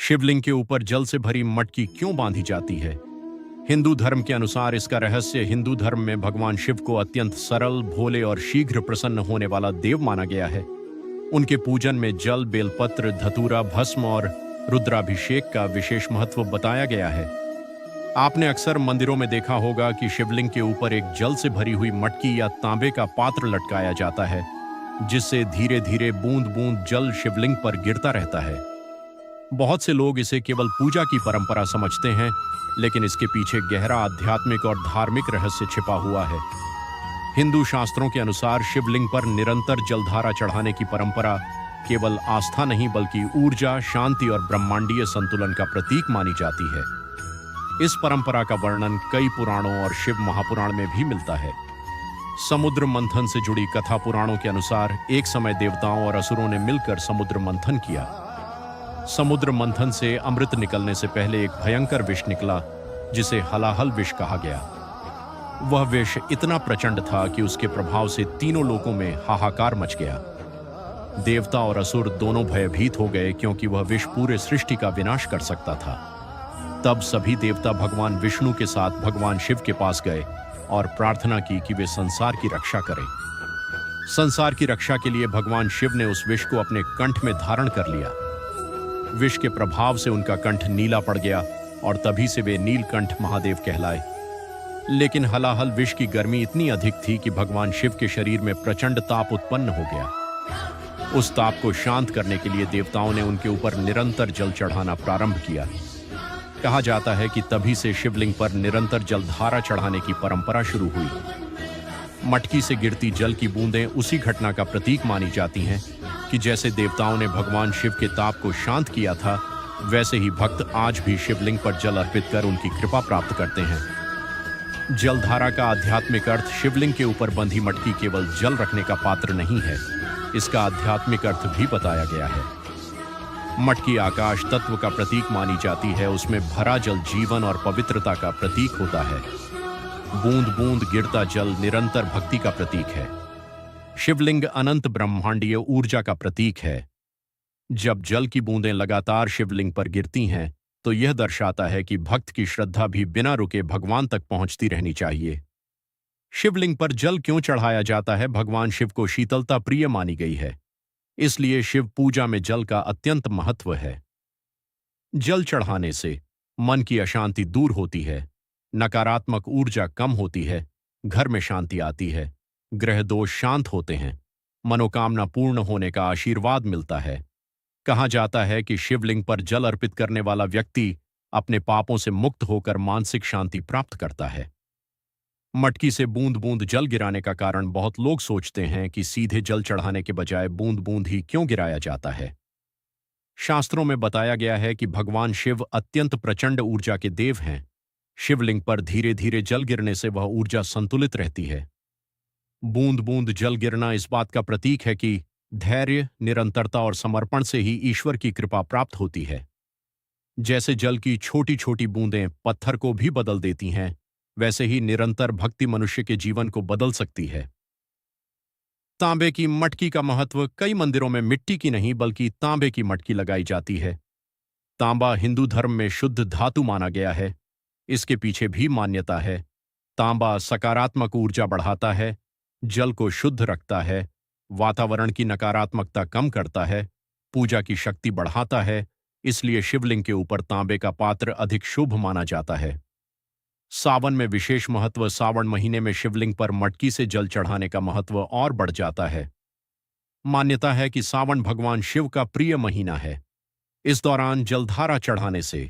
शिवलिंग के ऊपर जल से भरी मटकी क्यों बांधी जाती है? हिंदू धर्म के अनुसार इसका रहस्य हिंदू धर्म में भगवान शिव को अत्यंत सरल, भोले और शीघ्र प्रसन्न होने वाला देव माना गया है। उनके पूजन में जल, बेलपत्र, धतूरा, भस्म और रुद्राभिषेक का विशेष महत्व बताया गया है। आपने अक्सर मंदिरों में देखा होगा कि शिवलिंग के ऊपर एक जल से भरी हुई मटकी या तांबे का पात्र लटकाया जाता है, जिससे धीरे धीरे बूंद बूंद जल शिवलिंग पर गिरता रहता है। बहुत से लोग इसे केवल पूजा की परंपरा समझते हैं, लेकिन इसके पीछे गहरा आध्यात्मिक और धार्मिक रहस्य छिपा हुआ है। हिंदू शास्त्रों के अनुसार शिवलिंग पर निरंतर जलधारा चढ़ाने की परंपरा केवल आस्था नहीं बल्कि ऊर्जा, शांति और ब्रह्मांडीय संतुलन का प्रतीक मानी जाती है। इस परंपरा का वर्णन कई पुराणों और शिव महापुराण में भी मिलता है। समुद्र मंथन से जुड़ी कथा पुराणों के अनुसार एक समय देवताओं और असुरों ने मिलकर समुद्र मंथन किया। समुद्र मंथन से अमृत निकलने से पहले एक भयंकर विष निकला, जिसे हलाहल विष कहा गया। वह विष इतना प्रचंड था कि उसके प्रभाव से तीनों लोकों में हाहाकार मच गया। देवता और असुर दोनों भयभीत हो गए, क्योंकि वह विष पूरे सृष्टि का विनाश कर सकता था। तब सभी देवता भगवान विष्णु के साथ भगवान शिव के पास गए और प्रार्थना की कि वे संसार की रक्षा करें। संसार की रक्षा के लिए भगवान शिव ने उस विष को अपने कंठ में धारण कर लिया। विष के प्रभाव से उनका कंठ नीला पड़ गया और तभी से वे नीलकंठ महादेव कहलाए। लेकिन हलाहल विष की गर्मी इतनी अधिक थी कि भगवान शिव के शरीर में प्रचंड ताप उत्पन्न हो गया। उस ताप को शांत करने के लिए देवताओं ने उनके ऊपर निरंतर जल चढ़ाना प्रारंभ किया। कहा जाता है कि तभी से शिवलिंग पर निरंतर जलधारा चढ़ाने की परंपरा शुरू हुई। मटकी से गिरती जल की बूंदें उसी घटना का प्रतीक मानी जाती हैं कि जैसे देवताओं ने भगवान शिव के ताप को शांत किया था, वैसे ही भक्त आज भी शिवलिंग पर जल अर्पित कर उनकी कृपा प्राप्त करते हैं। जलधारा का आध्यात्मिक अर्थ शिवलिंग के ऊपर बंधी मटकी केवल जल रखने का पात्र नहीं है, इसका आध्यात्मिक अर्थ भी बताया गया है। मटकी आकाश तत्व का प्रतीक मानी जाती है। उसमें भरा जल जीवन और पवित्रता का प्रतीक होता है। बूंद बूंद गिरता जल निरंतर भक्ति का प्रतीक है। शिवलिंग अनंत ब्रह्मांडीय ऊर्जा का प्रतीक है। जब जल की बूंदें लगातार शिवलिंग पर गिरती हैं, तो यह दर्शाता है कि भक्त की श्रद्धा भी बिना रुके भगवान तक पहुंचती रहनी चाहिए। शिवलिंग पर जल क्यों चढ़ाया जाता है? भगवान शिव को शीतलता प्रिय मानी गई है, इसलिए शिव पूजा में जल का अत्यंत महत्व है। जल चढ़ाने से मन की अशांति दूर होती है, नकारात्मक ऊर्जा कम होती है, घर में शांति आती है, ग्रह दोष शांत होते हैं, मनोकामना पूर्ण होने का आशीर्वाद मिलता है। कहा जाता है कि शिवलिंग पर जल अर्पित करने वाला व्यक्ति अपने पापों से मुक्त होकर मानसिक शांति प्राप्त करता है। मटकी से बूंद बूंद जल गिराने का कारण बहुत लोग सोचते हैं कि सीधे जल चढ़ाने के बजाय बूंद बूंद ही क्यों गिराया जाता है। शास्त्रों में बताया गया है कि भगवान शिव अत्यंत प्रचंड ऊर्जा के देव हैं। शिवलिंग पर धीरे धीरे जल गिरने से वह ऊर्जा संतुलित रहती है। बूंद बूंद जल गिरना इस बात का प्रतीक है कि धैर्य, निरंतरता और समर्पण से ही ईश्वर की कृपा प्राप्त होती है। जैसे जल की छोटी छोटी बूंदें पत्थर को भी बदल देती हैं, वैसे ही निरंतर भक्ति मनुष्य के जीवन को बदल सकती है। तांबे की मटकी का महत्व। कई मंदिरों में मिट्टी की नहीं बल्कि तांबे की मटकी लगाई जाती है। तांबा हिंदू धर्म में शुद्ध धातु माना गया है। इसके पीछे भी मान्यता है। तांबा सकारात्मक ऊर्जा बढ़ाता है, जल को शुद्ध रखता है, वातावरण की नकारात्मकता कम करता है, पूजा की शक्ति बढ़ाता है। इसलिए शिवलिंग के ऊपर तांबे का पात्र अधिक शुभ माना जाता है। सावन में विशेष महत्व। सावन महीने में शिवलिंग पर मटकी से जल चढ़ाने का महत्व और बढ़ जाता है। मान्यता है कि सावन भगवान शिव का प्रिय महीना है। इस दौरान जलधारा चढ़ाने से